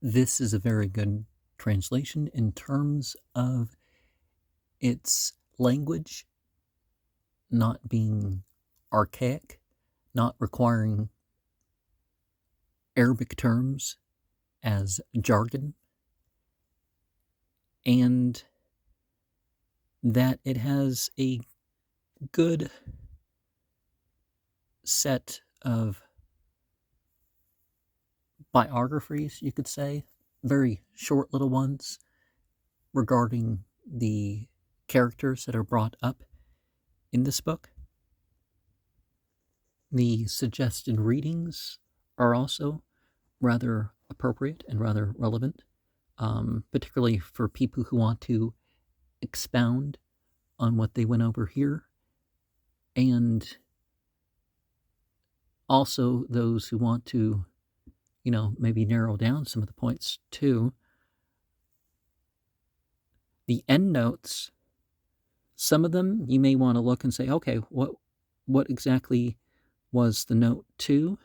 This is a very good translation in terms of its language not being archaic, not requiring Arabic terms as jargon, and that it has a good set of biographies, you could say, very short little ones regarding the characters that are brought up in this book. The suggested readings are also rather appropriate and rather relevant, particularly for people who want to expound on what they went over here, and also those who want to, maybe narrow down some of the points too. The endnotes, some of them you may want to look and say, okay, what exactly was the note to?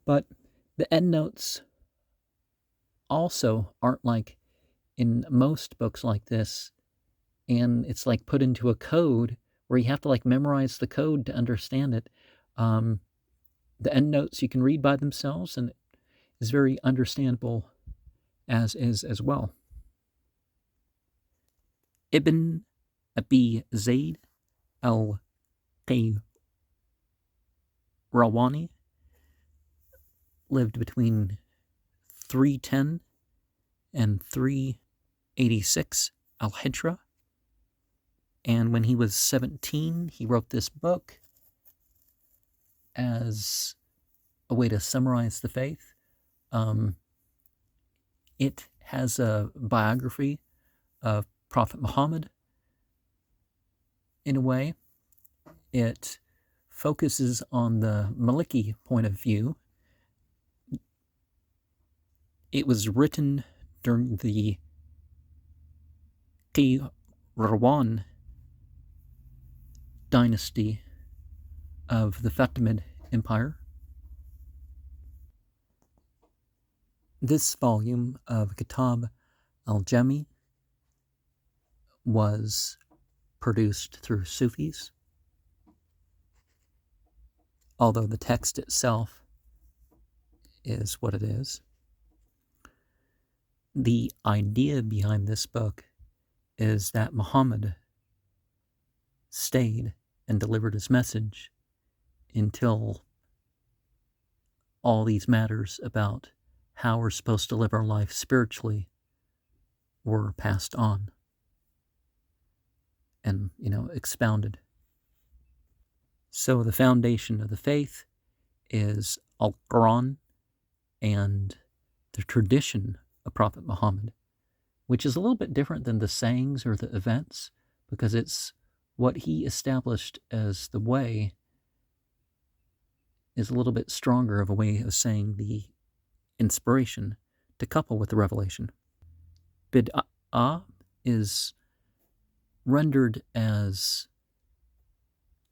But the endnotes also aren't like in most books like this, and it's like put into a code where you have to like memorize the code to understand it. The endnotes you can read by themselves, and it is very understandable as is as well. Ibn Abi Zayd al Qayrawani lived between 310 and 386 al-Hijra, and when he was 17, he wrote this book as a way to summarize the faith. It has a biography of Prophet Muhammad. In a way, it focuses on the Maliki point of view. It was written during the Qayrawani dynasty of the Fatimid Empire. This volume of Kitab al Jami was produced through Sufis, although the text itself is what it is. The idea behind this book is that Muhammad stayed and delivered his message until all these matters about how we're supposed to live our life spiritually were passed on and, expounded. So the foundation of the faith is Al-Quran and the tradition of Prophet Muhammad, which is a little bit different than the sayings or the events, because it's what he established as the way is a little bit stronger of a way of saying the inspiration to couple with the revelation. Bid'ah is rendered as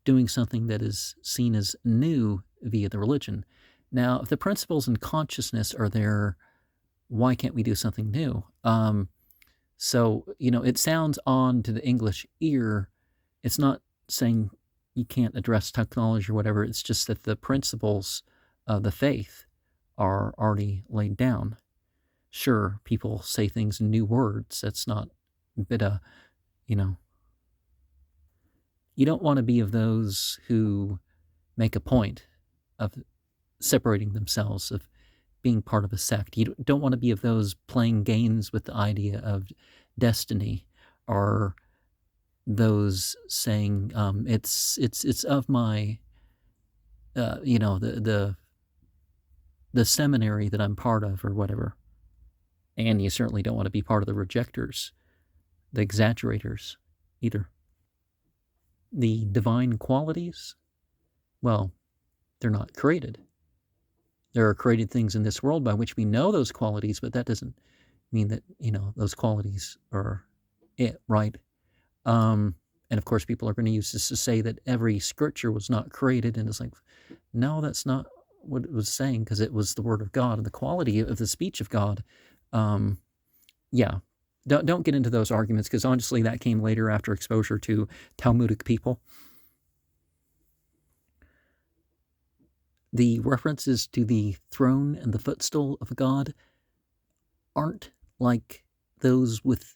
doing something that is seen as new via the religion. Now, if the principles and consciousness are there, why can't we do something new? So, it sounds on to the English ear. It's not saying you can't address technology or whatever. It's just that the principles of the faith are already laid down. Sure, people say things in new words. That's not bid'ah, You don't want to be of those who make a point of separating themselves, of being part of a sect. You don't want to be of those playing games with the idea of destiny, or those saying it's of my the seminary that I'm part of or whatever. And you certainly don't want to be part of the rejectors, the exaggerators either. The divine qualities, well, they're not created. There are created things in this world by which we know those qualities, but that doesn't mean that, those qualities are it, right? And of course, people are going to use this to say that every scripture was not created, and it's like, no, that's not what it was saying, because it was the word of God and the quality of the speech of God. Yeah, don't get into those arguments, because honestly, that came later after exposure to Talmudic people. The references to the throne and the footstool of God aren't like those with,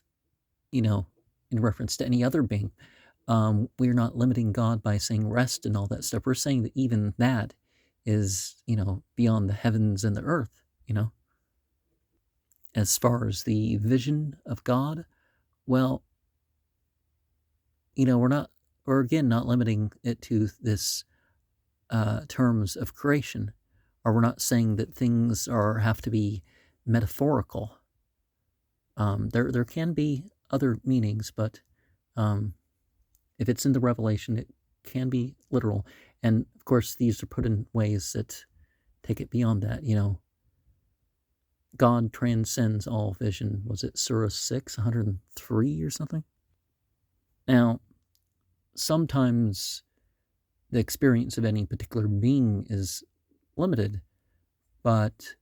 in reference to any other being. We're not limiting God by saying rest and all that stuff. We're saying that even that is, beyond the heavens and the earth, As far as the vision of God, well, we're again not limiting it to this terms of creation, or we're not saying that things have to be metaphorical. There can be other meanings, but if it's in the revelation, it can be literal. And of course, these are put in ways that take it beyond that. God transcends all vision. Was it Surah 6, 103 or something? Now, sometimes the experience of any particular being is limited, but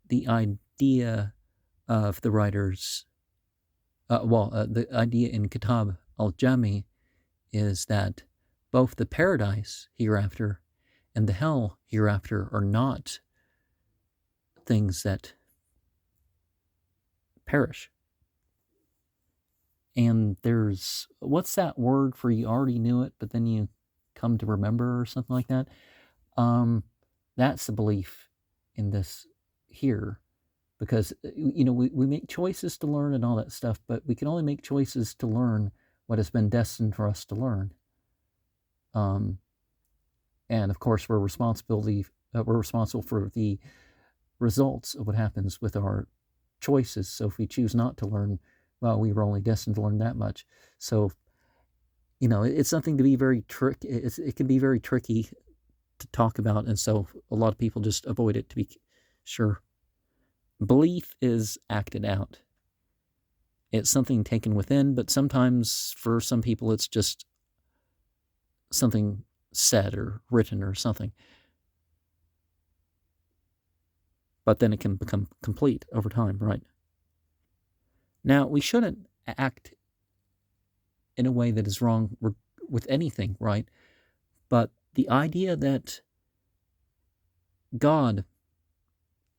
the idea of the writers, the idea in Kitab al Jami is that both the paradise hereafter and the hell hereafter are not things that perish. And there's, what's that word for you already knew it, but then you come to remember, or something like that? That's the belief in this here, because, we make choices to learn and all that stuff, but we can only make choices to learn what has been destined for us to learn. And of course, we're responsible for the results of what happens with our choices. So if we choose not to learn, well, we were only destined to learn that much. So, it's something to be very tricky. It can be very tricky to talk about, and so a lot of people just avoid it, to be sure. Belief is acted out. It's something taken within, but sometimes for some people it's just something said or written or something. But then it can become complete over time, right? Now, we shouldn't act in a way that is wrong with anything, right? But the idea that God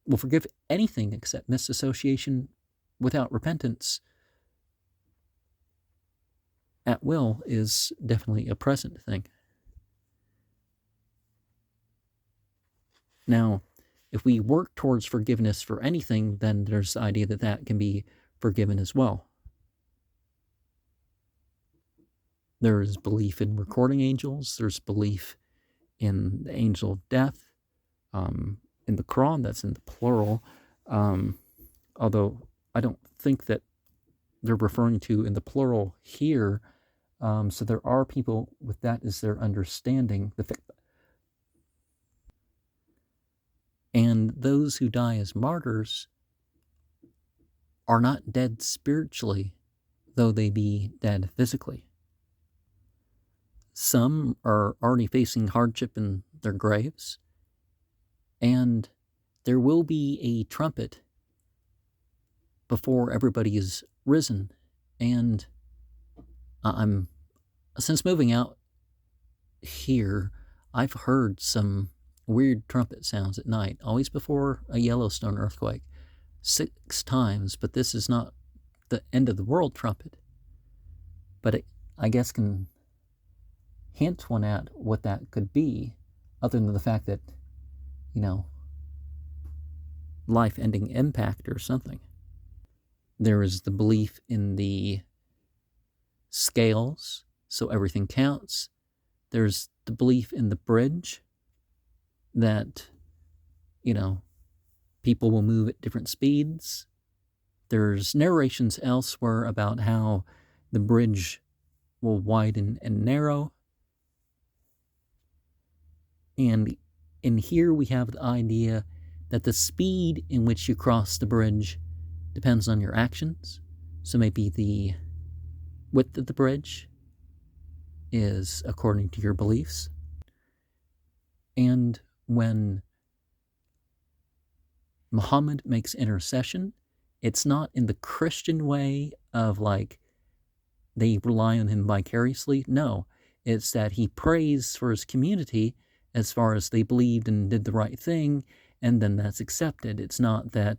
will forgive anything except misassociation without repentance at will is definitely a present thing. Now, if we work towards forgiveness for anything, then there's the idea that that can be forgiven as well. There is belief in recording angels. There's belief in the angel of death. In the Quran, that's in the plural. Although I don't think that they're referring to in the plural here. So there are people with that as their understanding. And those who die as martyrs are not dead spiritually, though they be dead physically. Some are already facing hardship in their graves, and there will be a trumpet before everybody is risen. And since moving out here, I've heard some weird trumpet sounds at night, always before a Yellowstone earthquake, 6 times, but this is not the end of the world trumpet. But it, I guess, can hint one at what that could be, other than the fact that, life-ending impact or something. There is the belief in the scales, so everything counts. There's the belief in the bridge, that, people will move at different speeds. There's narrations elsewhere about how the bridge will widen and narrow. And in here we have the idea that the speed in which you cross the bridge depends on your actions. So maybe the width of the bridge is according to your beliefs. And when Muhammad makes intercession. It's not in the Christian way of like they rely on him vicariously. No, it's that he prays for his community as far as they believed and did the right thing, and then that's accepted. It's not that,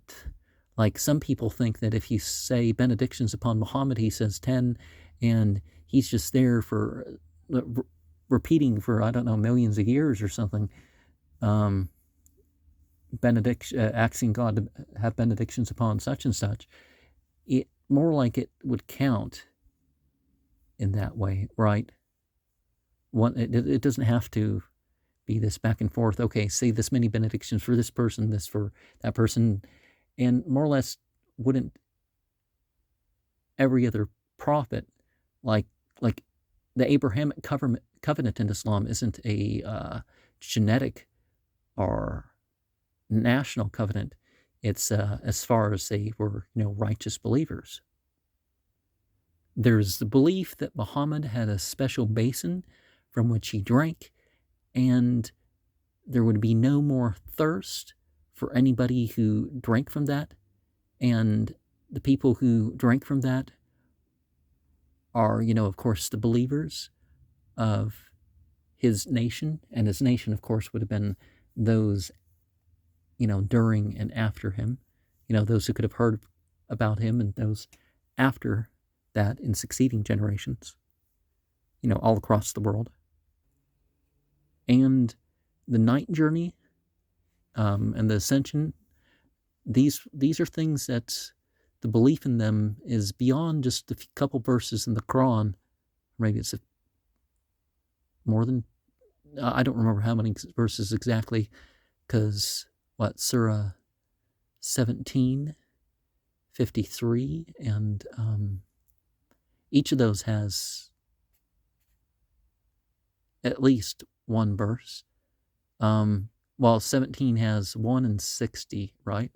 like some people think that if you say benedictions upon Muhammad, he says 10, and he's just there for repeating for, I don't know, millions of years or something. Asking God to have benedictions upon such and such. It more like it would count in that way, right? It doesn't have to be this back and forth. Okay, say this many benedictions for this person, this for that person, and more or less, wouldn't every other prophet, like the Abrahamic covenant in Islam isn't a genetic or national covenant. It's as far as they were, righteous believers. There's the belief that Muhammad had a special basin from which he drank, and there would be no more thirst for anybody who drank from that. And the people who drank from that are, of course, the believers of his nation. And his nation, of course, would have been those, during and after him, those who could have heard about him, and those after that in succeeding generations, all across the world. And the night journey and the ascension, these are things that the belief in them is beyond just a couple verses in the Quran. Maybe it's more than, I don't remember how many verses exactly, because Surah 17, 53, and each of those has at least one verse. 17 has 1 and 60, right?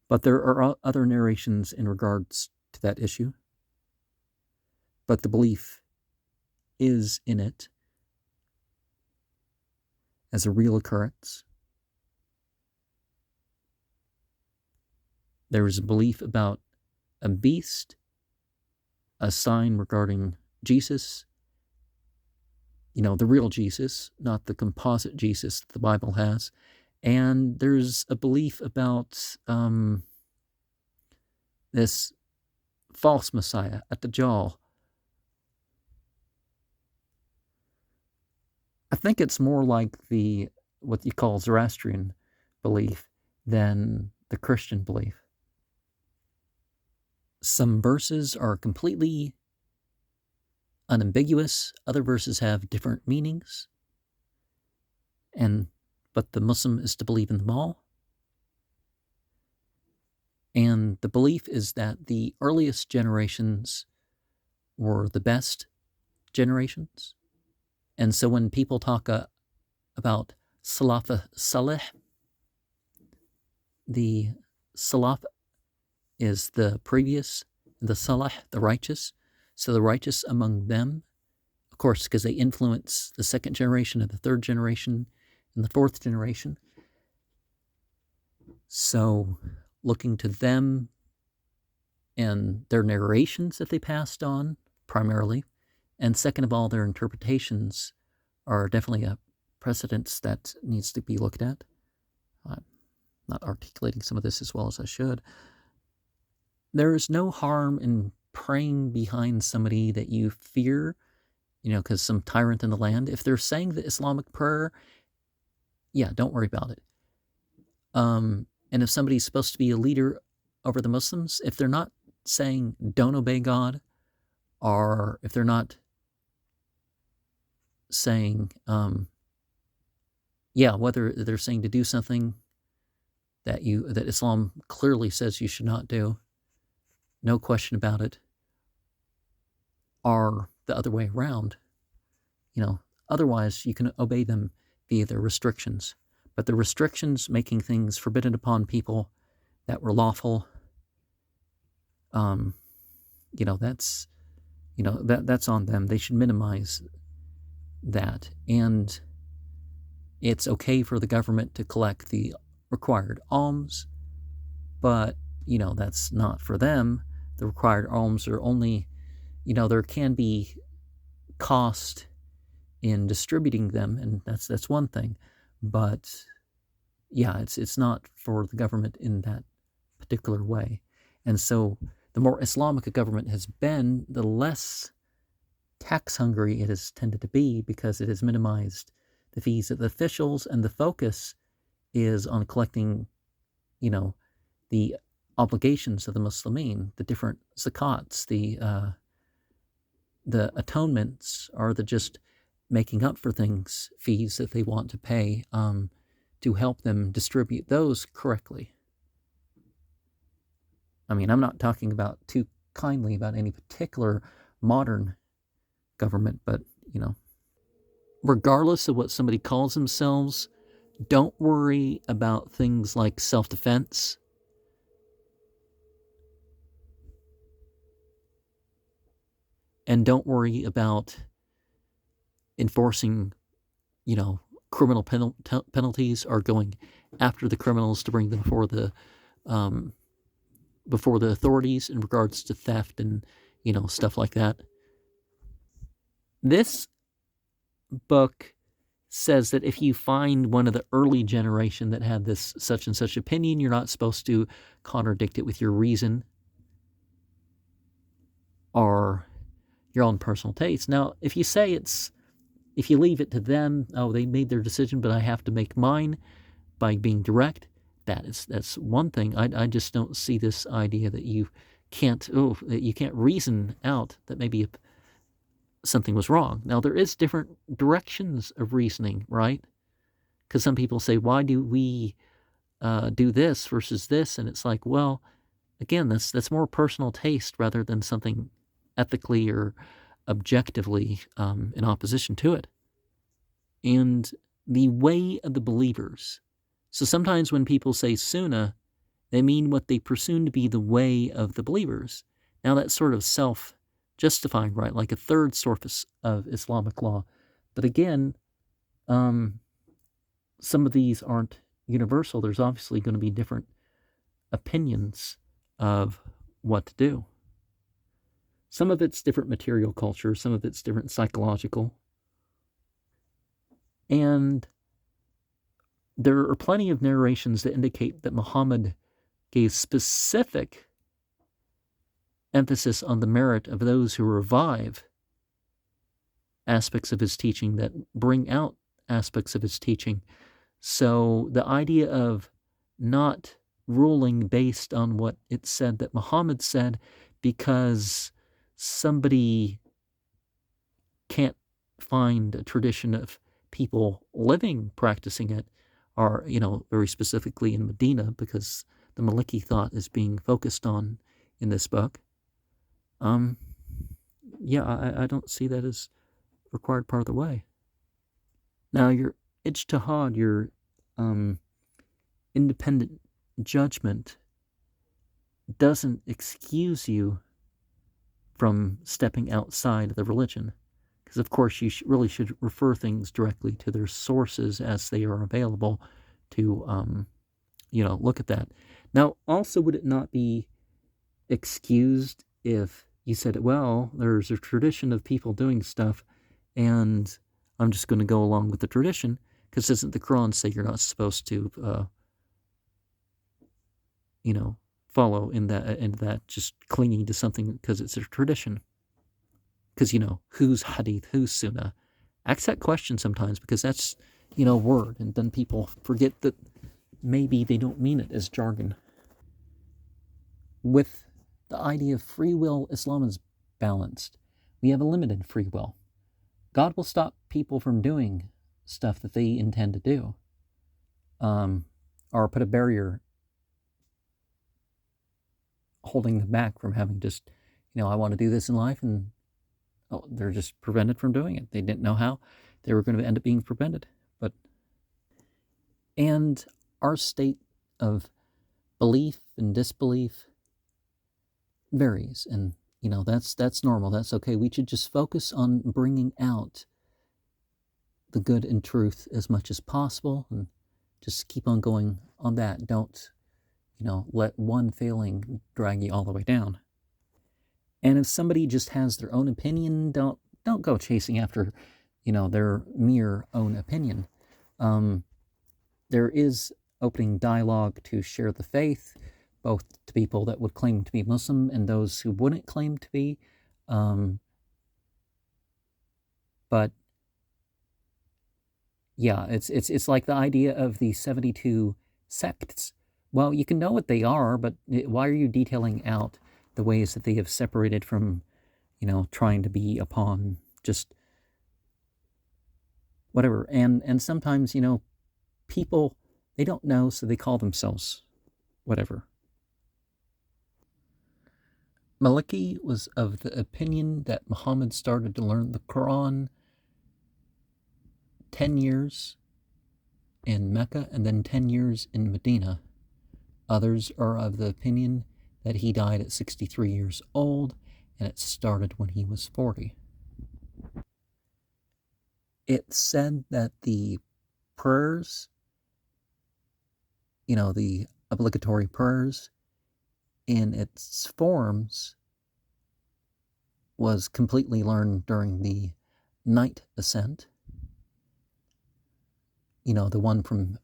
But there are other narrations in regards to that issue. But the belief is in it as a real occurrence. There is a belief about a beast, a sign regarding Jesus, the real Jesus, not the composite Jesus that the Bible has. And there's a belief about this false Messiah at the Dajjal. I think it's more like what you call Zoroastrian belief than the Christian belief. Some verses are completely unambiguous. Other verses have different meanings. But the Muslim is to believe in them all. And the belief is that the earliest generations were the best generations. And so when people talk about Salaf Salih, the Salaf is the previous, the Salih, the righteous. So the righteous among them, of course, because they influence the second generation and the third generation and the fourth generation. So looking to them and their narrations that they passed on primarily, and second of all, their interpretations are definitely a precedence that needs to be looked at. I'm not articulating some of this as well as I should. There is no harm in praying behind somebody that you fear, because some tyrant in the land. If they're saying the Islamic prayer, yeah, don't worry about it. And if somebody's supposed to be a leader over the Muslims, if they're not saying don't obey God, or if they're not saying, whether they're saying to do something that Islam clearly says you should not do, no question about it, or the other way around, otherwise you can obey them via their restrictions. But the restrictions making things forbidden upon people that were lawful, that's on them. They should minimize that. And it's okay for the government to collect the required alms, but, that's not for them. The required alms are only, there can be cost in distributing them, and that's one thing. But yeah, it's not for the government in that particular way. And so the more Islamic a government has been, the less tax hungry it has tended to be, because it has minimized the fees of the officials, and the focus is on collecting, the obligations of the Muslimin, the different zakats, the atonements, are the just making up for things, fees that they want to pay, to help them distribute those correctly. I mean, I'm not talking about too kindly about any particular modern government, but, regardless of what somebody calls themselves, don't worry about things like self-defense. And don't worry about enforcing, criminal penalties, or going after the criminals to bring them before the authorities in regards to theft and, stuff like that. This book says that if you find one of the early generation that had this such and such opinion, you're not supposed to contradict it with your reason or your own personal taste. Now, if you say if you leave it to them, they made their decision, but I have to make mine by being direct, that's one thing. I just don't see this idea that you can't reason out that maybe something was wrong. Now, there is different directions of reasoning, right? Because some people say, why do we do this versus this? And it's like, well, again, that's more personal taste rather than something ethically or objectively in opposition to it. And the way of the believers. So sometimes when people say Sunnah, they mean what they presume to be the way of the believers. Now that's sort of self-justifying, right? Like a third source of Islamic law. But again, some of these aren't universal. There's obviously going to be different opinions of what to do. Some of it's different material culture, some of it's different psychological. And there are plenty of narrations that indicate that Muhammad gave specific emphasis on the merit of those who revive aspects of his teaching, that bring out aspects of his teaching. So the idea of not ruling based on what it said that Muhammad said because somebody can't find a tradition of people practicing it, or, very specifically in Medina, because the Maliki thought is being focused on in this book. I don't see that as required part of the way. Now, your ijtihad, your independent judgment, doesn't excuse you from stepping outside of the religion. Because, of course, you really should refer things directly to their sources as they are available to, look at that. Now, also, would it not be excused if you said, well, there's a tradition of people doing stuff, and I'm just going to go along with the tradition? Because doesn't the Quran say you're not supposed to, follow in that just clinging to something because it's a tradition? Because, who's hadith, who's sunnah? Ask that question sometimes, because that's, word. And then people forget that maybe they don't mean it as jargon. With the idea of free will, Islam is balanced. We have a limited free will. God will stop people from doing stuff that they intend to do. Or put a barrier holding them back from having just, I want to do this in life, and they're just prevented from doing it. They didn't know how. They were going to end up being prevented. And our state of belief and disbelief varies. And, that's normal. That's okay. We should just focus on bringing out the good and truth as much as possible, and just keep on going on that. Don't, let one failing drag you all the way down. And if somebody just has their own opinion, don't go chasing after, their mere own opinion. There is opening dialogue to share the faith, both to people that would claim to be Muslim and those who wouldn't claim to be. But yeah, it's like the idea of the 72 sects. Well, you can know what they are, but why are you detailing out the ways that they have separated from, trying to be upon just whatever? And sometimes, people, they don't know, so they call themselves whatever. Maliki was of the opinion that Muhammad started to learn the Quran 10 years in Mecca and then 10 years in Medina. Others are of the opinion that he died at 63 years old and it started when he was 40. It's said that the prayers, the obligatory prayers in its forms was completely learned during the night ascent. The one from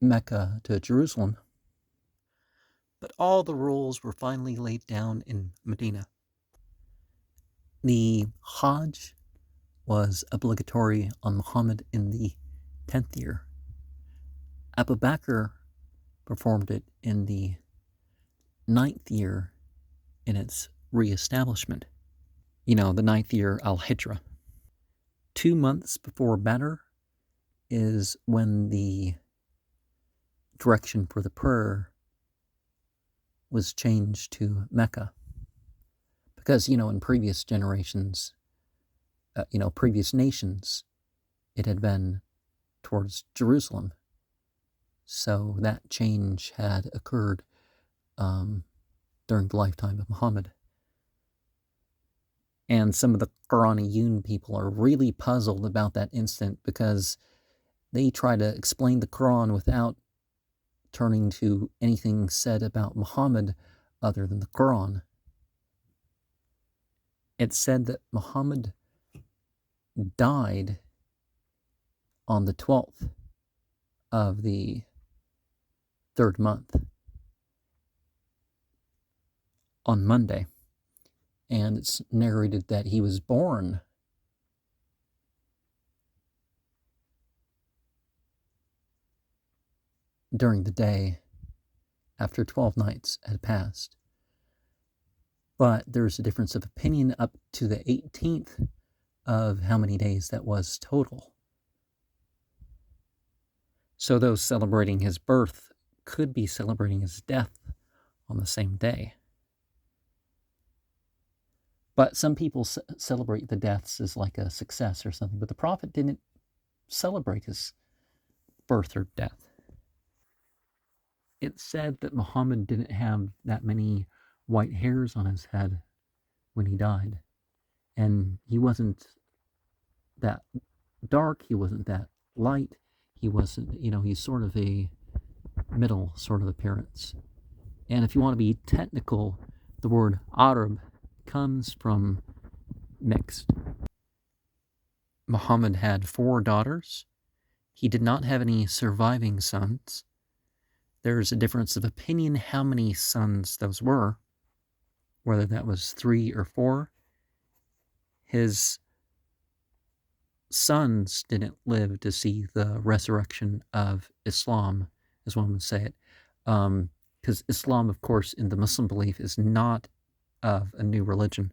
Mecca to Jerusalem. But all the rules were finally laid down in Medina. The Hajj was obligatory on Muhammad in the 10th year. Abu Bakr performed it in the 9th year in its re-establishment. The 9th year al-Hijrah. 2 months before Badr is when the direction for the prayer was changed to Mecca. Because, in previous generations, previous nations, it had been towards Jerusalem. So that change had occurred during the lifetime of Muhammad. And some of the Quraniyun people are really puzzled about that incident because they try to explain the Quran without turning to anything said about Muhammad other than the Quran. It's said that Muhammad died on the 12th of the 3rd month, on Monday. And it's narrated that he was born during the day after 12 nights had passed. But there's a difference of opinion up to the 18th of how many days that was total. So those celebrating his birth could be celebrating his death on the same day. But some people celebrate the deaths as like a success or something, but the Prophet didn't celebrate his birth or death. It's said that Muhammad didn't have that many white hairs on his head when he died. And he wasn't that dark, he wasn't that light, he wasn't, he's sort of a middle sort of appearance. And if you want to be technical, the word Arab comes from mixed. Muhammad had 4 daughters. He did not have any surviving sons. There's a difference of opinion how many sons those were, whether that was 3 or 4. His sons didn't live to see the resurrection of Islam, as one would say it. Because Islam, of course, in the Muslim belief, is not of a new religion.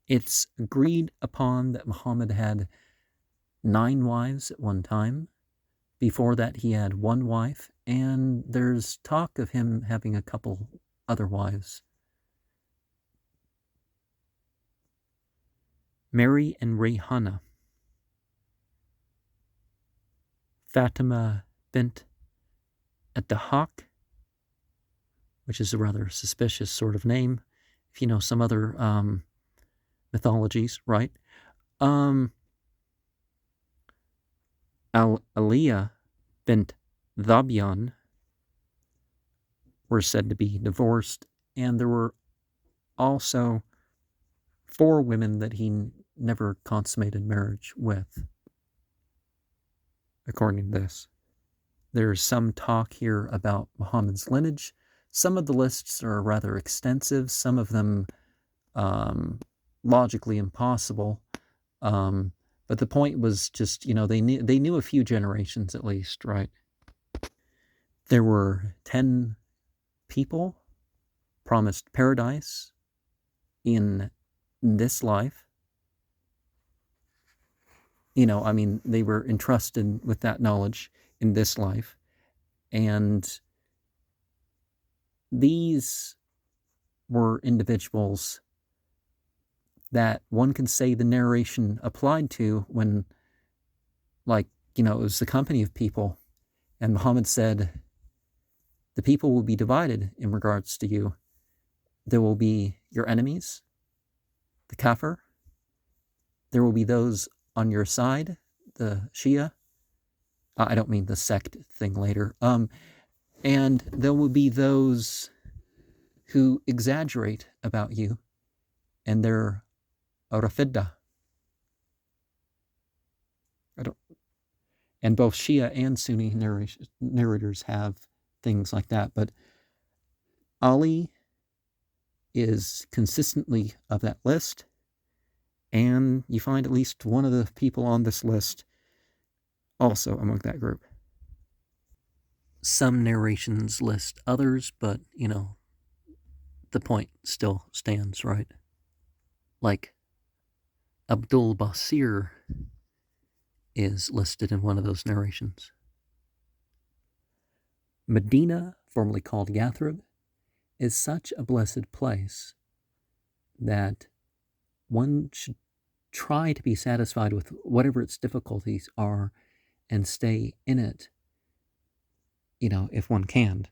It's agreed upon that Muhammad had 9 wives at one time. Before that, he had 1 wife, and there's talk of him having a couple other wives. Mary and Rayhana. Fatima bint Ad-Dahak, which is a rather suspicious sort of name, if you know some other mythologies, right? Aliyah bint Thabyan were said to be divorced, and there were also 4 women that he never consummated marriage with, according to this. There's some talk here about Muhammad's lineage. Some of the lists are rather extensive, some of them logically impossible. But the point was just, they knew a few generations at least, right? There were 10 people promised paradise in this life. They were entrusted with that knowledge in this life. And these were individuals that one can say the narration applied to when, it was the company of people. And Muhammad said, the people will be divided in regards to you. There will be your enemies, the kafir. There will be those on your side, the Shia. I don't mean the sect thing later. And there will be those who exaggerate about you, and they're Rafidda. And both Shia and Sunni narrators have things like that. But Ali is consistently of that list, and you find at least one of the people on this list also among that group. Some narrations list others, but, the point still stands, right? Like Abdul Basir is listed in one of those narrations. Medina, formerly called Yathrib, is such a blessed place that one should try to be satisfied with whatever its difficulties are and stay in it, if one can.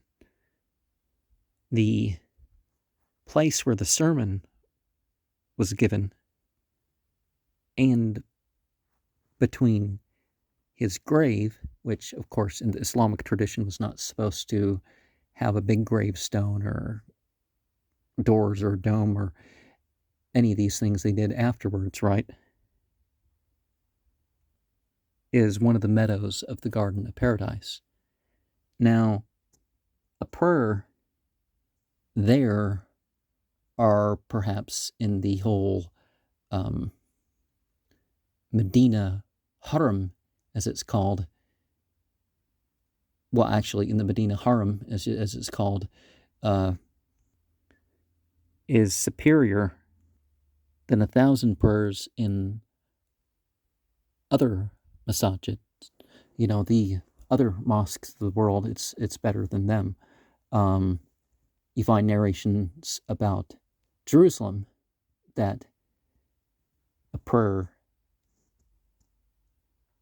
The place where the sermon was given, and between his grave, which of course in the Islamic tradition was not supposed to have a big gravestone or doors or a dome or any of these things they did afterwards, right, is one of the meadows of the Garden of Paradise. Now, a prayer there are perhaps in the whole Medina Haram, as it's called. Well, actually, in the Medina Haram, as it's called, is superior than 1,000 prayers in other masajids. The other mosques of the world, it's better than them. You find narrations about Jerusalem that a prayer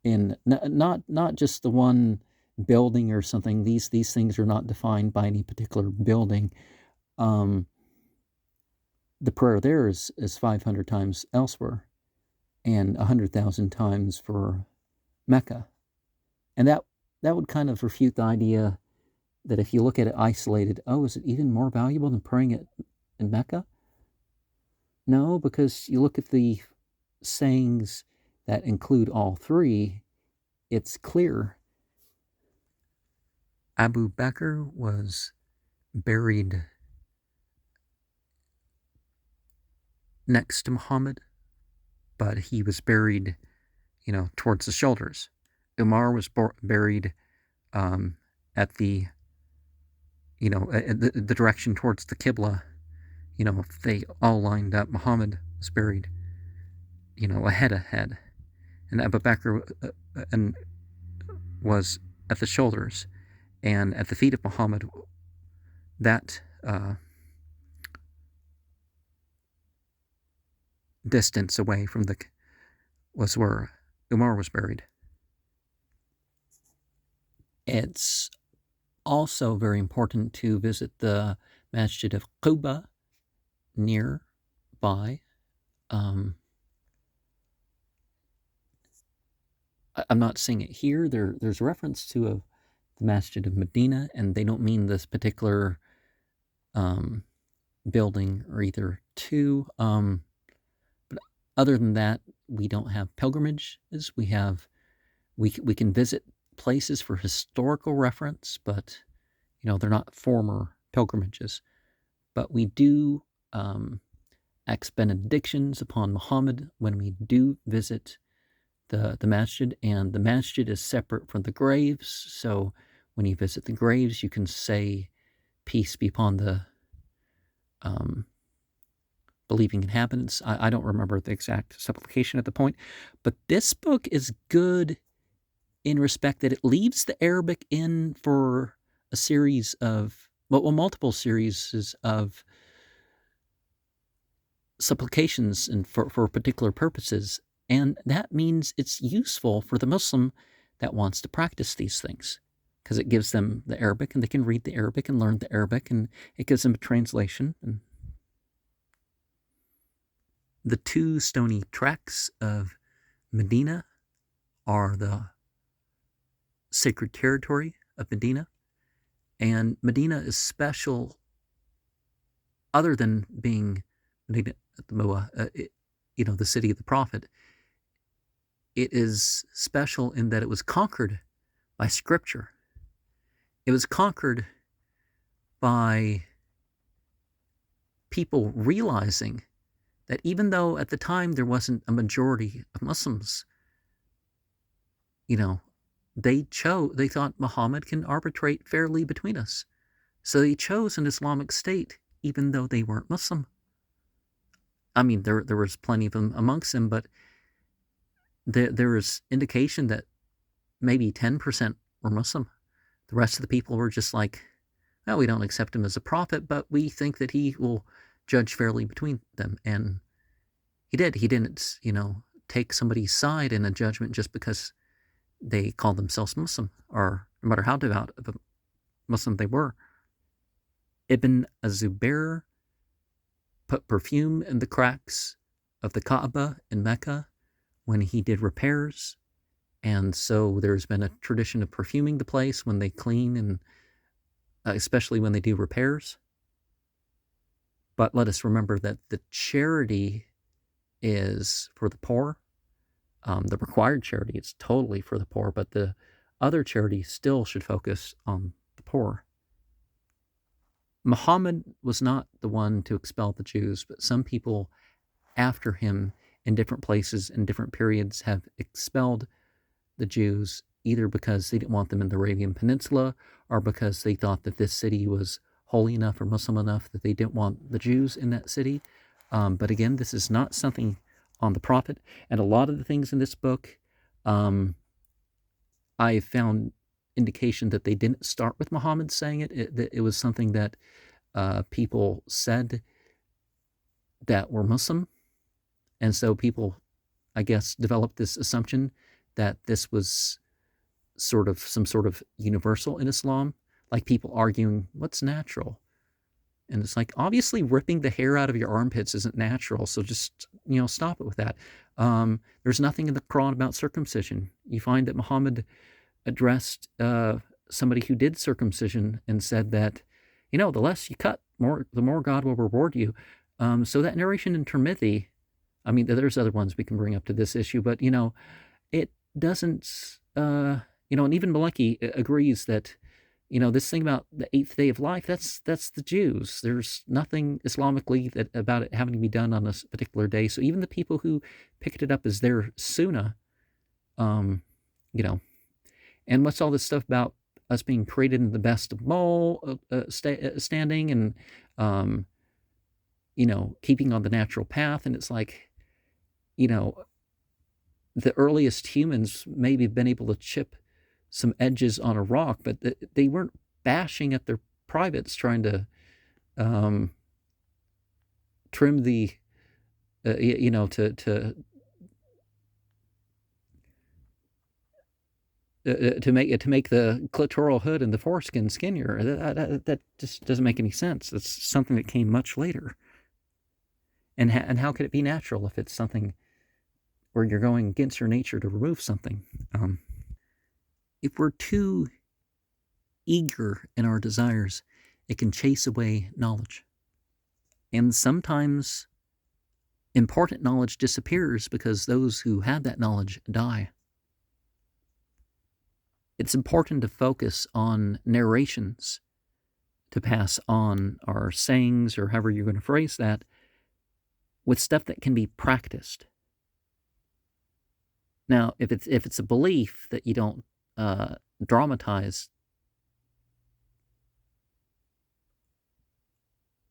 in not just the one building or something. These things are not defined by any particular building. The prayer there is 500 times elsewhere, and 100,000 times for Mecca, and that would kind of refute the idea that if you look at it isolated, is it even more valuable than praying it in Mecca? No, because you look at the sayings that include all three, it's clear. Abu Bakr was buried next to Muhammad, but he was buried, towards the shoulders. Umar was buried at the, the direction towards the Qibla. If they all lined up, Muhammad was buried, ahead. And Abu Bakr was at the shoulders. And at the feet of Muhammad, that distance away from was where Umar was buried. It's also very important to visit the Masjid of Quba nearby. I'm not seeing it here. There's reference to the Masjid of Medina, and they don't mean this particular building or either two. But other than that, we don't have pilgrimages. We can visit places for historical reference, but they're not former pilgrimages. But we do ex benedictions upon Muhammad when we do visit the masjid, and the masjid is separate from the graves. So when you visit the graves, you can say, "Peace be upon the believing inhabitants." I don't remember the exact supplication at the point, but this book is good in respect that it leaves the Arabic in for a series of, multiple series of supplications and for particular purposes. And that means it's useful for the Muslim that wants to practice these things, because it gives them the Arabic, and they can read the Arabic and learn the Arabic, and it gives them a translation. And the two stony tracks of Medina are the sacred territory of Medina. And Medina is special, other than being Medina the city of the Prophet. It is special in that it was conquered by Scripture. It was conquered by people realizing that even though at the time there wasn't a majority of Muslims, they thought Muhammad can arbitrate fairly between us. So they chose an Islamic state, even though they weren't Muslim. I mean, there was plenty of them amongst them, but there is indication that maybe 10% were Muslim. The rest of the people were just like, well, we don't accept him as a prophet, but we think that he will judge fairly between them. And he did. He didn't, take somebody's side in a judgment just because they called themselves Muslim, or no matter how devout of a Muslim they were. Ibn Zubair put perfume in the cracks of the Kaaba in Mecca when he did repairs. And so there's been a tradition of perfuming the place when they clean, and especially when they do repairs. But let us remember that the charity is for the poor. The required charity is totally for the poor, but the other charity still should focus on the poor. Muhammad was not the one to expel the Jews, but some people after him in different places in different periods have expelled the Jews, either because they didn't want them in the Arabian Peninsula, or because they thought that this city was holy enough or Muslim enough that they didn't want the Jews in that city. But again, this is not something on the Prophet. And a lot of the things in this book, I found indication that they didn't start with Muhammad saying it. It was something that people said that were Muslim. And so people, I guess, developed this assumption that this was some sort of universal in Islam, like people arguing, what's natural? And it's like, obviously ripping the hair out of your armpits isn't natural, so just, stop it with that. There's nothing in the Quran about circumcision. You find that Muhammad addressed somebody who did circumcision and said that, the less you cut, the more God will reward you. So that narration in Tirmidhi, I mean, there's other ones we can bring up to this issue, but, it doesn't, and even Maliki agrees that, this thing about the 8th day of life, that's the Jews. There's nothing Islamically about it having to be done on a particular day. So even the people who picked it up as their sunnah, and what's all this stuff about us being created in the best of standing and, keeping on the natural path. And it's like, the earliest humans maybe have been able to chip some edges on a rock, but they weren't bashing at their privates trying to trim the, to make the clitoral hood and the foreskin skinnier. That just doesn't make any sense. It's something that came much later. And how could it be natural if it's something where you're going against your nature to remove something. If we're too eager in our desires, it can chase away knowledge. And sometimes important knowledge disappears because those who have that knowledge die. It's important to focus on narrations to pass on our sayings, or however you're going to phrase that, with stuff that can be practiced. Now, if it's a belief that you don't dramatize,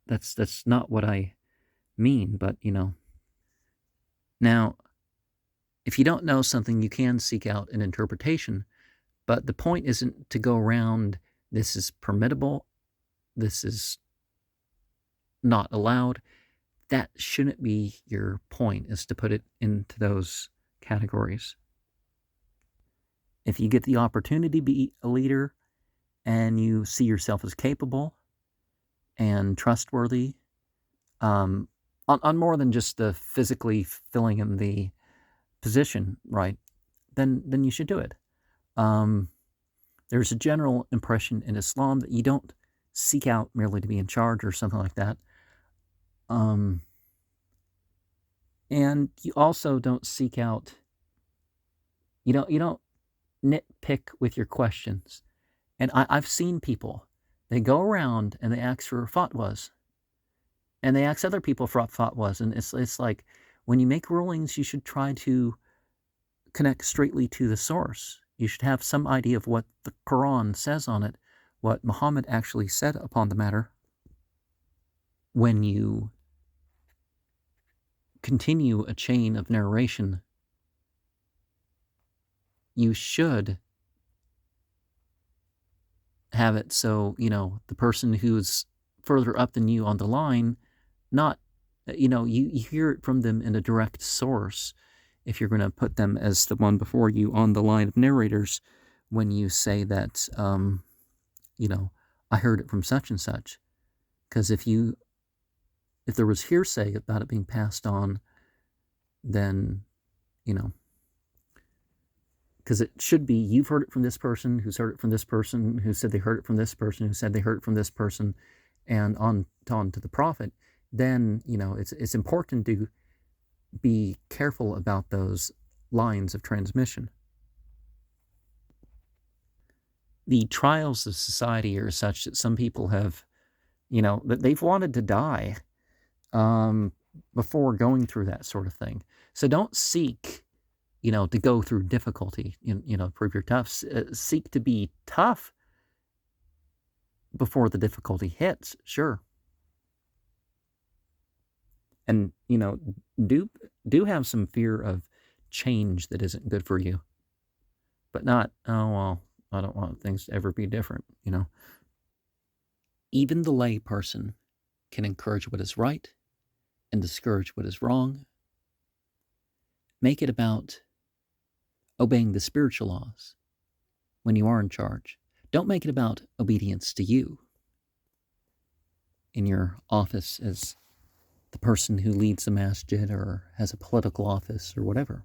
that's not what I mean. But now, if you don't know something, you can seek out an interpretation. But the point isn't to go around, this is permissible, this is not allowed. That shouldn't be your point, is to put it into those categories. If you get the opportunity to be a leader and you see yourself as capable and trustworthy, on more than just the physically filling in the position, right, then you should do it. There's a general impression in Islam that you don't seek out merely to be in charge or something like that. And you also don't seek out, you don't nitpick with your questions. And I've seen people, they go around and they ask for fatwas. And they ask other people for fatwas. And it's like, when you make rulings, you should try to connect straightly to the source. You should have some idea of what the Quran says on it, what Muhammad actually said upon the matter. When you continue a chain of narration, you should have it so, the person who's further up than you on the line, not, you hear it from them in a direct source. If you're going to put them as the one before you on the line of narrators, when you say that, I heard it from such and such. Because if there was hearsay about it being passed on, then, because it should be, you've heard it from this person, who's heard it from this person, who said they heard it from this person, who said they heard it from this person, and on to the prophet. Then, it's important to be careful about those lines of transmission. The trials of society are such that some people have, that they've wanted to die before going through that sort of thing. So don't seek, to go through difficulty, prove you're tough. Seek to be tough before the difficulty hits, sure. And, do have some fear of change that isn't good for you. But not, oh, well, I don't want things to ever be different, Even the lay person can encourage what is right and discourage what is wrong. Make it about obeying the spiritual laws when you are in charge. Don't make it about obedience to you in your office as the person who leads the masjid or has a political office or whatever.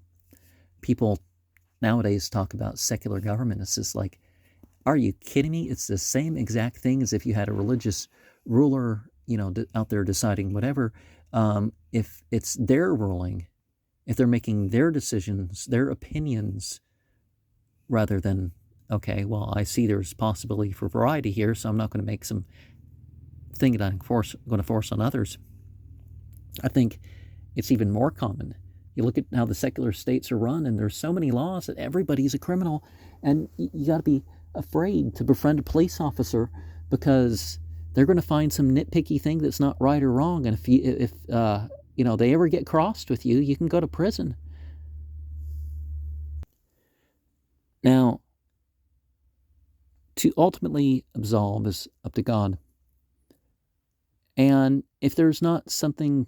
People nowadays talk about secular government. It's just like, are you kidding me? It's the same exact thing as if you had a religious ruler, out there deciding whatever. If it's their ruling, if they're making their decisions, their opinions, rather than, okay, well, I see there's possibility for variety here, so I'm not going to make some thing that I'm going to force on others. I think it's even more common. You look at how the secular states are run, and there's so many laws that everybody's a criminal, and you got to be afraid to befriend a police officer because they're going to find some nitpicky thing that's not right or wrong, and if they ever get crossed with you, you can go to prison. Now, to ultimately absolve is up to God. And if there's not something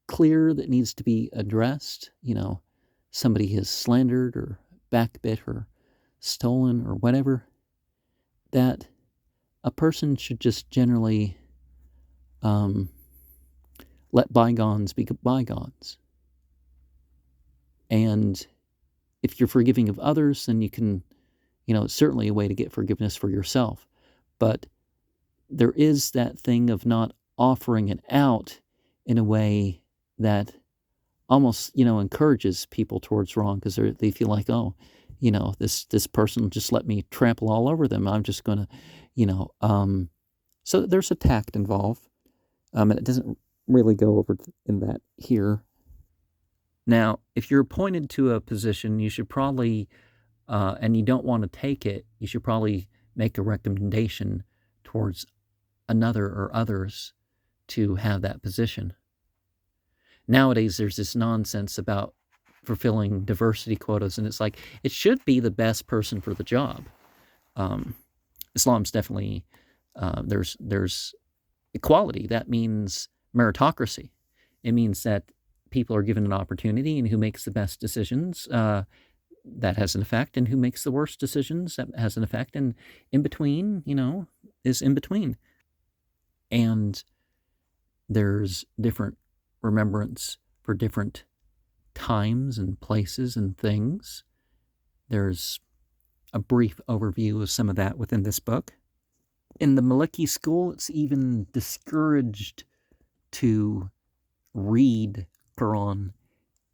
clear that needs to be addressed, somebody has slandered or backbit or stolen or whatever, that a person should just generally let bygones be bygones. And if you're forgiving of others, then you can, it's certainly a way to get forgiveness for yourself. But there is that thing of not offering it out in a way that almost, encourages people towards wrong, because they feel like, oh, this person just let me trample all over them. I'm just going to, so there's a tact involved. And it doesn't really go over in that here. Now, if you're appointed to a position, you should probably, and you don't want to take it, you should probably make a recommendation towards another or others to have that position. Nowadays, there's this nonsense about fulfilling diversity quotas, and it's like, it should be the best person for the job. Islam's definitely, there's equality. That means meritocracy. It means that people are given an opportunity, and who makes the best decisions, that has an effect, and who makes the worst decisions, that has an effect, and in between, is in between. And there's different remembrance for different times and places and things. There's a brief overview of some of that within this book. In the Maliki school, it's even discouraged to read Quran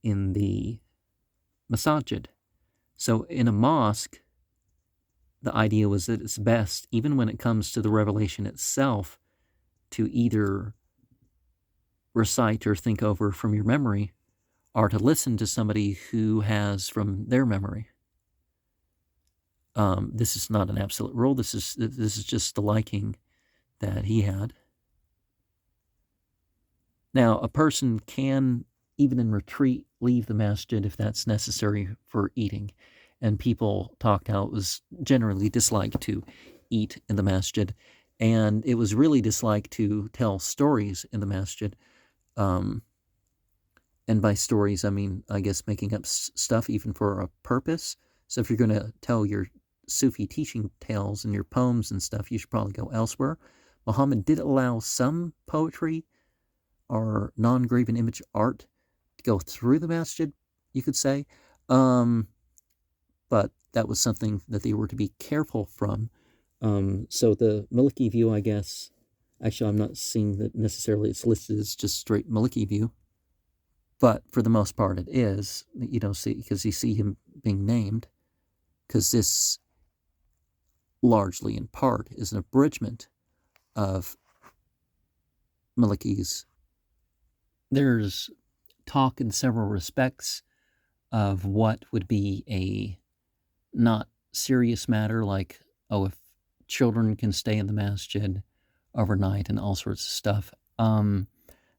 in the masajid. So in a mosque, the idea was that it's best, even when it comes to the revelation itself, to either recite or think over from your memory, or to listen to somebody who has from their memory. This is not an absolute rule. This is just the liking that he had. Now, a person can, even in retreat, leave the masjid if that's necessary for eating. And people talked how it was generally disliked to eat in the masjid. And it was really disliked to tell stories in the masjid. And by stories, I mean, I guess, making up stuff even for a purpose. So if you're going to tell your Sufi teaching tales and your poems and stuff, you should probably go elsewhere. Muhammad did allow some poetry or non-graven image art to go through the masjid, you could say. But that was something that they were to be careful from. So the Maliki view, I guess, actually I'm not seeing that necessarily it's listed as just straight Maliki view. But for the most part it is. You don't see, because you see him being named, because this largely in part is an abridgment of Maliki's. There's talk in several respects of what would be a not serious matter, like, oh, if children can stay in the masjid overnight and all sorts of stuff. I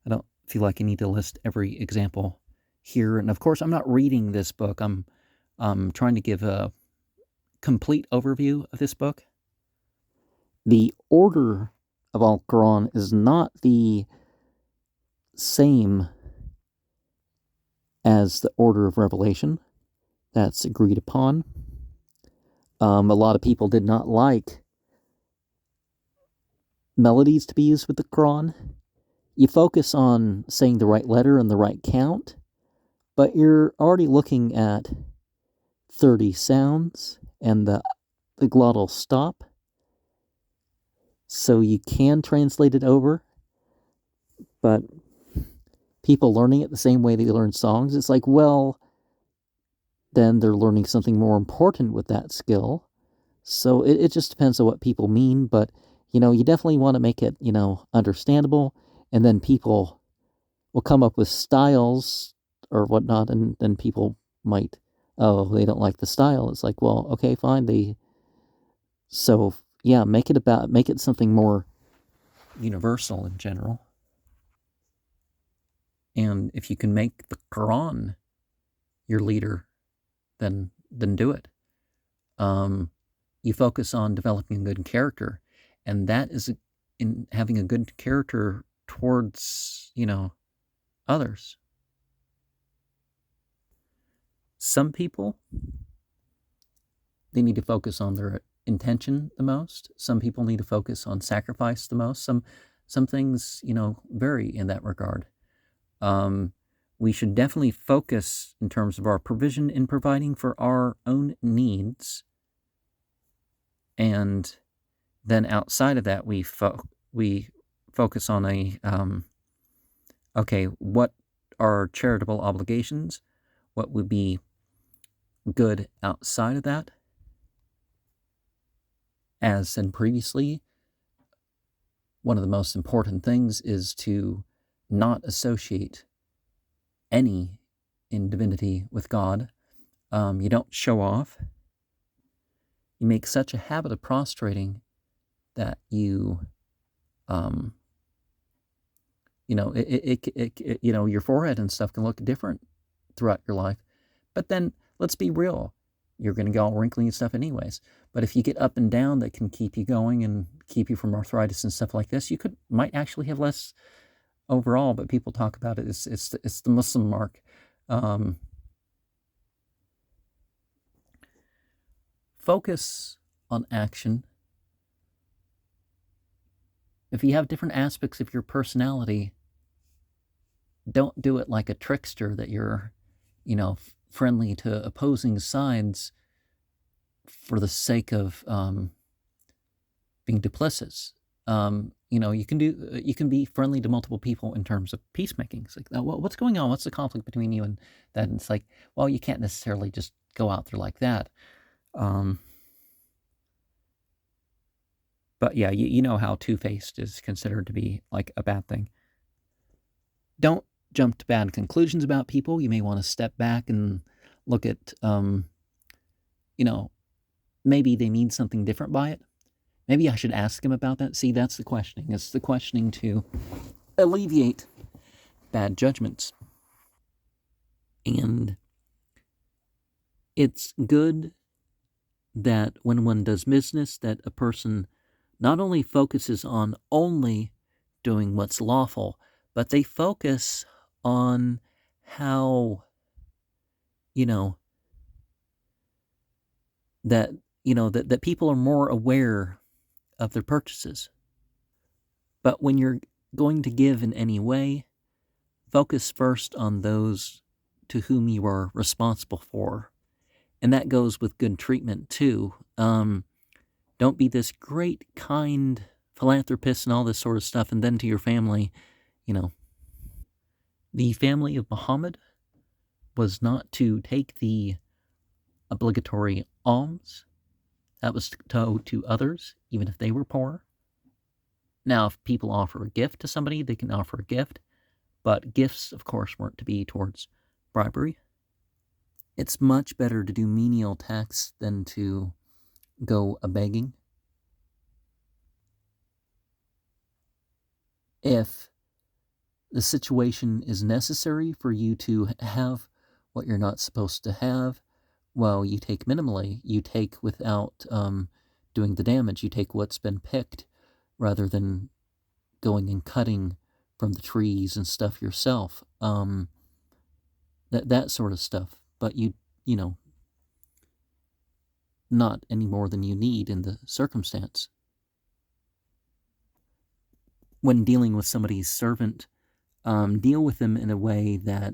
don't feel like I need to list every example here. And of course, I'm not reading this book. I'm trying to give a complete overview of this book. The order of Al-Quran is not the same as the order of revelation. That's agreed upon. A lot of people did not like melodies to be used with the Quran. You focus on saying the right letter and the right count, but you're already looking at 30 sounds and the glottal stop. So you can translate it over, but people learning it the same way they learn songs, it's like, well, then they're learning something more important with that skill. So it just depends on what people mean, but, you definitely want to make it, understandable, and then people will come up with styles or whatnot, and then people might, they don't like the style. It's like, well, okay, fine. So yeah, make it something more universal in general. And if you can make the Quran your leader, then do it. You focus on developing a good character, and that is in having a good character towards, others. Some people, they need to focus on their intention the most. Some people need to focus on sacrifice the most. Some things, vary in that regard. we should definitely focus in terms of our provision in providing for our own needs. And then outside of that, we focus on okay, what are charitable obligations? What would be good outside of that? As said previously, one of the most important things is to not associate any in divinity with God. You don't show off. You make such a habit of prostrating that your forehead and stuff can look different throughout your life. But then, let's be real, you're going to get all wrinkly and stuff anyways. But if you get up and down that can keep you going and keep you from arthritis and stuff like this, you might actually have less overall. But people talk about it. It's the Muslim mark. Focus on action. If you have different aspects of your personality, don't do it like a trickster that you're, friendly to opposing sides for the sake of being duplicitous. You can be friendly to multiple people in terms of peacemaking. It's like, well, what's going on? What's the conflict between you and that? And it's like, well, you can't necessarily just go out there like that. But yeah, you know how two-faced is considered to be like a bad thing. Don't jump to bad conclusions about people. You may want to step back and look at, maybe they mean something different by it. Maybe I should ask them about that. See, that's the questioning. It's the questioning to alleviate bad judgments. And it's good that when one does business, that a person not only focuses on only doing what's lawful, but they focus on how, that people are more aware of their purchases. But when you're going to give in any way, focus first on those to whom you are responsible for. And that goes with good treatment too. Don't be this great, kind philanthropist and all this sort of stuff, and then to your family, The family of Muhammad was not to take the obligatory alms. That was to others, even if they were poor. Now, if people offer a gift to somebody, they can offer a gift, but gifts, of course, weren't to be towards bribery. It's much better to do menial tasks than to go a-begging. If the situation is necessary for you to have what you're not supposed to have, well, you take minimally. You take without doing the damage. You take what's been picked rather than going and cutting from the trees and stuff yourself. That sort of stuff. But not any more than you need in the circumstance. When dealing with somebody's servant, deal with them in a way that,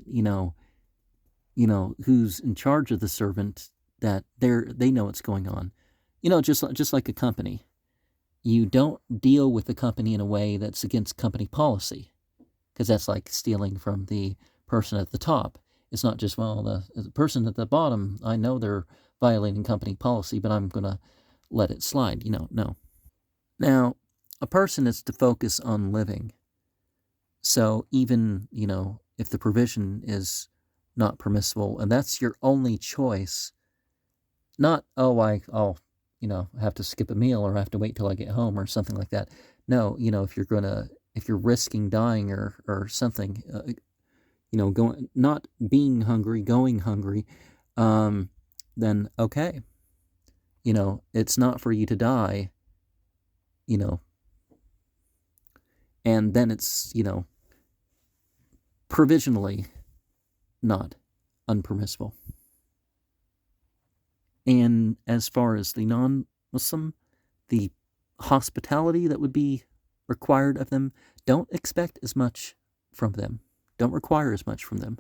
who's in charge of the servant, that they know what's going on. Just like a company. You don't deal with the company in a way that's against company policy, because that's like stealing from the person at the top. It's not just, well, the person at the bottom, I know they're violating company policy, but I'm going to let it slide. No. Now, a person is to focus on living. So even, if the provision is not permissible, and that's your only choice, not, I have to skip a meal or I have to wait till I get home or something like that. No, if you're risking dying or something, not being hungry, going hungry, then okay. It's not for you to die, and then it's, provisionally not unpermissible. And as far as the non-Muslim, the hospitality that would be required of them, don't expect as much from them. Don't require as much from them.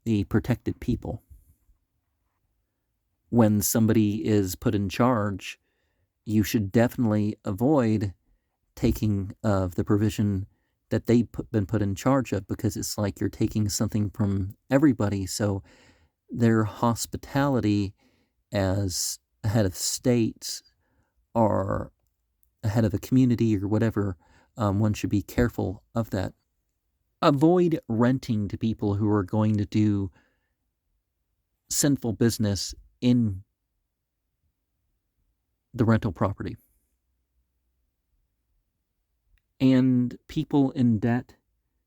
the protected people. When somebody is put in charge, you should definitely avoid taking of the provision that they've been put in charge of, because it's like you're taking something from everybody. So their hospitality as a head of state or a head of a community or whatever, one should be careful of that. Avoid renting to people who are going to do sinful business in the rental property. And people in debt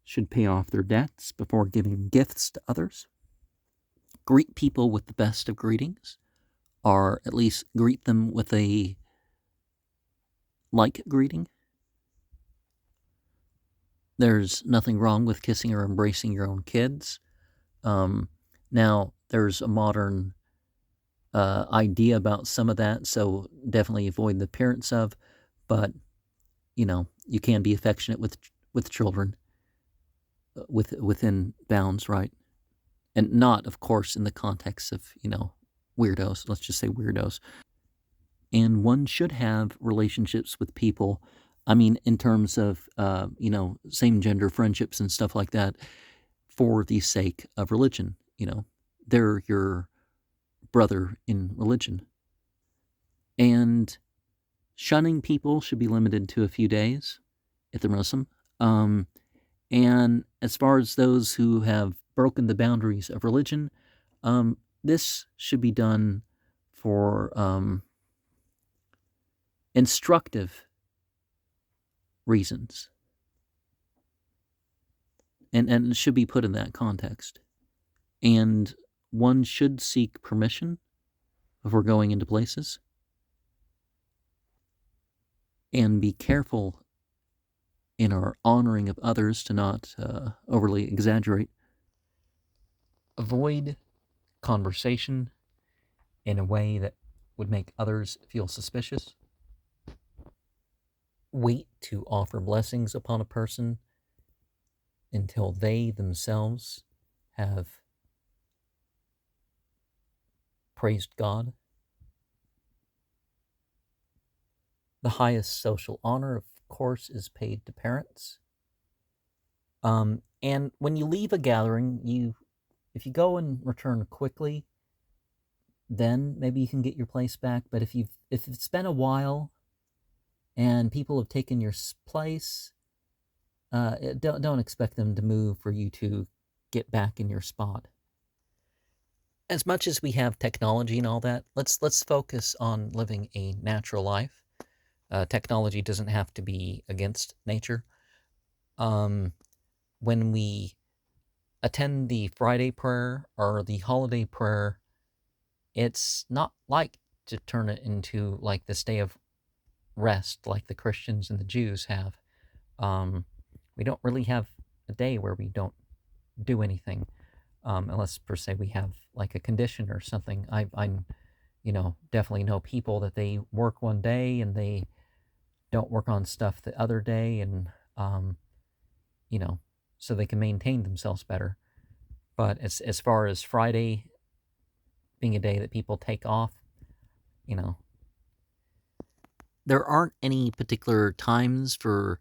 should pay off their debts before giving gifts to others. Greet people with the best of greetings, or at least greet them with a like greeting. There's nothing wrong with kissing or embracing your own kids. Now, there's a modern idea about some of that, so definitely avoid the appearance of, but, you can be affectionate with children within bounds, right? And not, of course, in the context of, weirdos. Let's just say weirdos. And one should have relationships with people, in terms of, same-gender friendships and stuff like that, for the sake of religion. They're your brother in religion. And shunning people should be limited to a few days if they're Muslim. And as far as those who have broken the boundaries of religion, this should be done for instructive reasons. And it should be put in that context. And one should seek permission before going into places. And be careful in our honoring of others to not overly exaggerate. Avoid conversation in a way that would make others feel suspicious. Wait to offer blessings upon a person until they themselves have praised God. The highest social honor, of course, is paid to parents. And when you leave a gathering, if you go and return quickly, then maybe you can get your place back. But if it's been a while and people have taken your place, don't expect them to move for you to get back in your spot. As much as we have technology and all that, let's focus on living a natural life. Technology doesn't have to be against nature. When we attend the Friday prayer or the holiday prayer, it's not like to turn it into like this day of rest like the Christians and the Jews have. We don't really have a day where we don't do anything, unless per se we have like a condition or something. I definitely know people that they work one day and they don't work on stuff the other day, and so they can maintain themselves better. But as far as Friday being a day that people take off, there aren't any particular times for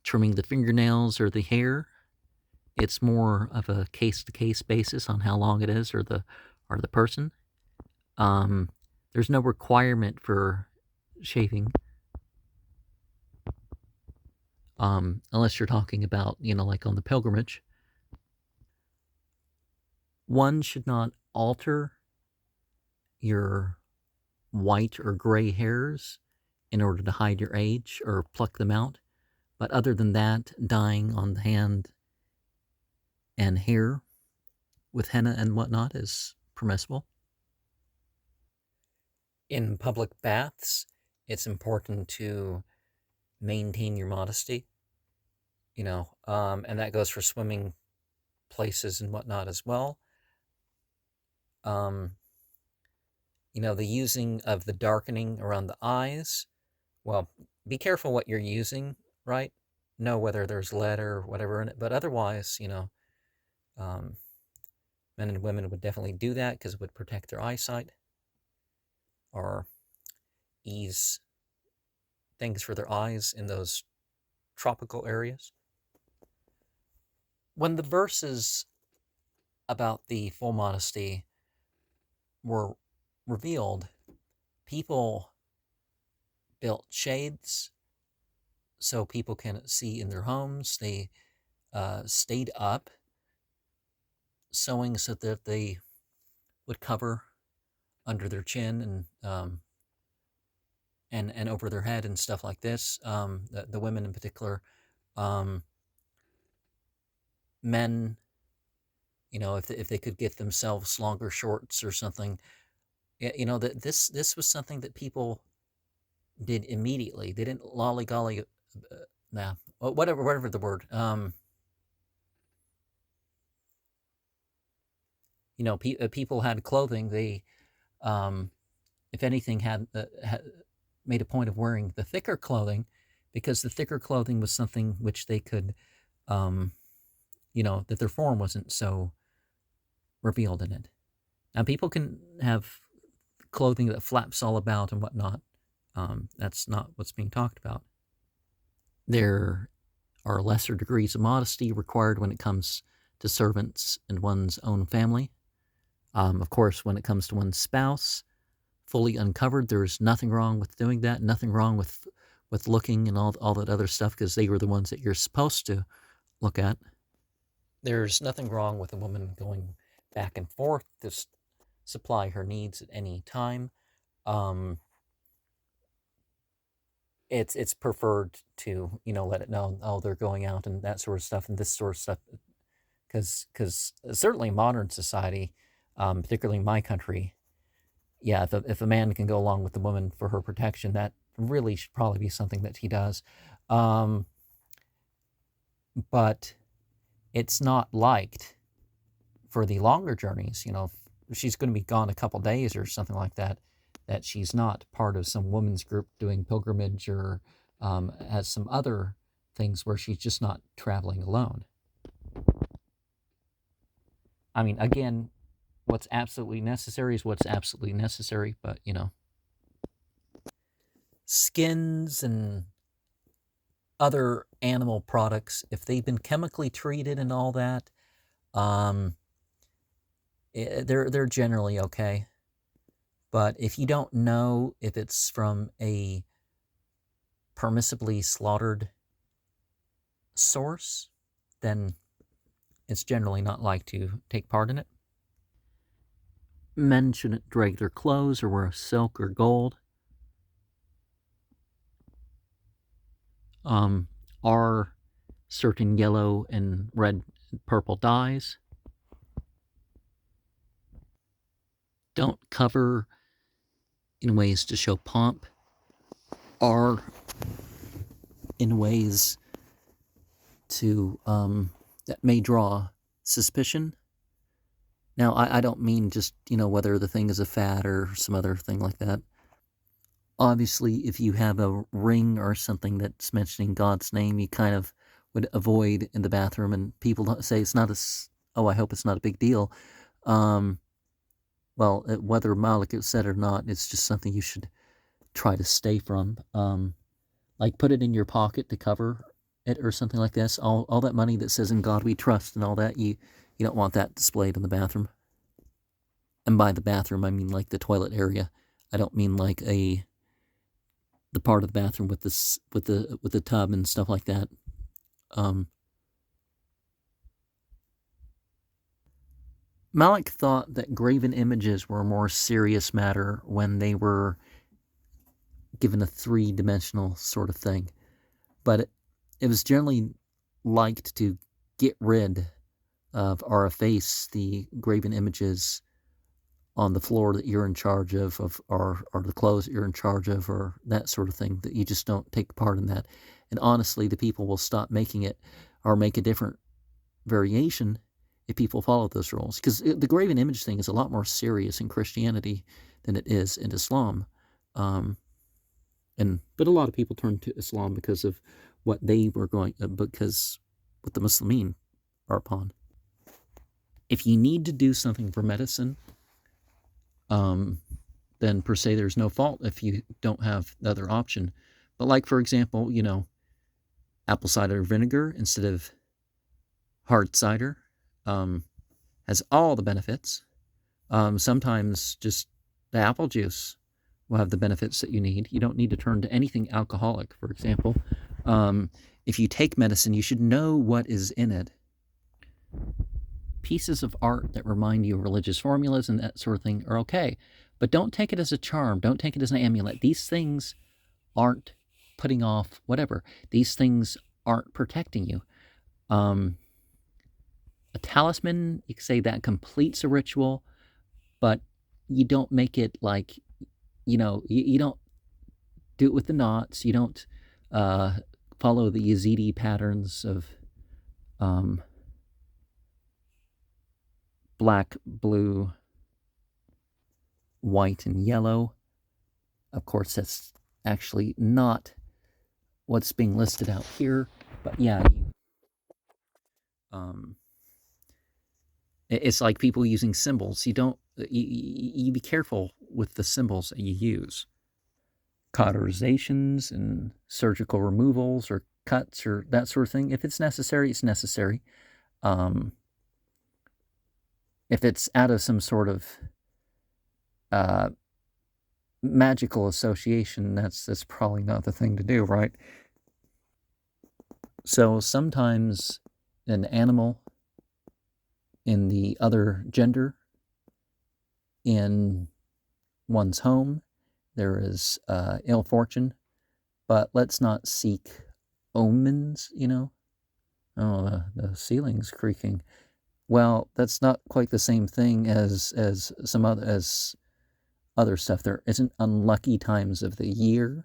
trimming the fingernails or the hair. It's more of a case-to-case basis on how long it is or the person. There's no requirement for shaving, unless you're talking about, like on the pilgrimage. One should not alter your white or gray hairs in order to hide your age or pluck them out. But other than that, dyeing on the hand and hair with henna and whatnot is permissible. In public baths, it's important to maintain your modesty, and that goes for swimming places and whatnot as well. The using of the darkening around the eyes, well, be careful what you're using, right? Know whether there's lead or whatever in it, but otherwise, men and women would definitely do that because it would protect their eyesight or ease things for their eyes in those tropical areas. When the verses about the full modesty were revealed, people built shades so people can see in their homes. They stayed up sewing so that they would cover under their chin and over their head and stuff like this. The women in particular, men, if they could get themselves longer shorts or something, that this was something that people did immediately. They didn't lollygolly, whatever the word. People had clothing. They, if anything, had made a point of wearing the thicker clothing, because the thicker clothing was something which they could, that their form wasn't so revealed in it. Now, people can have clothing that flaps all about and whatnot. That's not what's being talked about. There are lesser degrees of modesty required when it comes to servants and one's own family. Of course, when it comes to one's spouse, fully uncovered, there's nothing wrong with doing that, nothing wrong with looking and all that other stuff, because they were the ones that you're supposed to look at. There's nothing wrong with a woman going back and forth to supply her needs at any time. It's preferred to, let it know, they're going out and that sort of stuff and this sort of stuff, because certainly modern society, particularly in my country, yeah, if a man can go along with the woman for her protection, that really should probably be something that he does. But it's not liked for the longer journeys. If she's going to be gone a couple days or something like that, that she's not part of some women's group doing pilgrimage or has some other things where she's just not traveling alone. I mean, again, what's absolutely necessary is what's absolutely necessary, but, skins and other animal products, if they've been chemically treated and all that, they're generally okay. But if you don't know if it's from a permissibly slaughtered source, then it's generally not like to take part in it. Men shouldn't drag their clothes or wear silk or gold. Are certain yellow and red and purple dyes. Don't cover in ways to show pomp, or in ways to that may draw suspicion. Now, I don't mean just, whether the thing is a fad or some other thing like that. Obviously, if you have a ring or something that's mentioning God's name, you kind of would avoid in the bathroom, and people don't say it's not I hope it's not a big deal. Well, whether Malik said or not, it's just something you should try to stay from. Like put it in your pocket to cover it or something like this. All that money that says "In God We Trust" and all that, you don't want that displayed in the bathroom. And by the bathroom, I mean like the toilet area. I don't mean like the part of the bathroom with the tub and stuff like that. Malik thought that graven images were a more serious matter when they were given a three-dimensional sort of thing. But it was generally liked to get rid of or efface the graven images on the floor that you're in charge of or the clothes that you're in charge of, or that sort of thing, that you just don't take part in that. And honestly, the people will stop making it or make a different variation if people follow those rules. Because the graven image thing is a lot more serious in Christianity than it is in Islam. But a lot of people turn to Islam because of what they were because what the Muslimin are upon. if you need to do something for medicine, then per se there's no fault if you don't have the other option. But like, for example, apple cider vinegar instead of hard cider has all the benefits. Sometimes just the apple juice will have the benefits that you need. You don't need to turn to anything alcoholic, for example. If you take medicine, you should know what is in it. Pieces of art that remind you of religious formulas and that sort of thing are okay, but don't take it as a charm. Don't take it as an amulet. These things aren't putting off whatever. These things aren't protecting you. A talisman, you could say that completes a ritual, but you don't make it like, you don't do it with the knots. You don't follow the Yazidi patterns of black, blue, white, and yellow. Of course, that's actually not what's being listed out here, but yeah, it's like people using symbols. You be careful with the symbols that you use. Cauterizations and surgical removals or cuts or that sort of thing. If it's necessary, it's necessary. If it's out of some sort of magical association, that's probably not the thing to do, right? So sometimes an animal in the other gender in one's home, there is ill fortune, but let's not seek omens, Oh, the ceiling's creaking. Well, that's not quite the same thing as some other stuff. There isn't unlucky times of the year.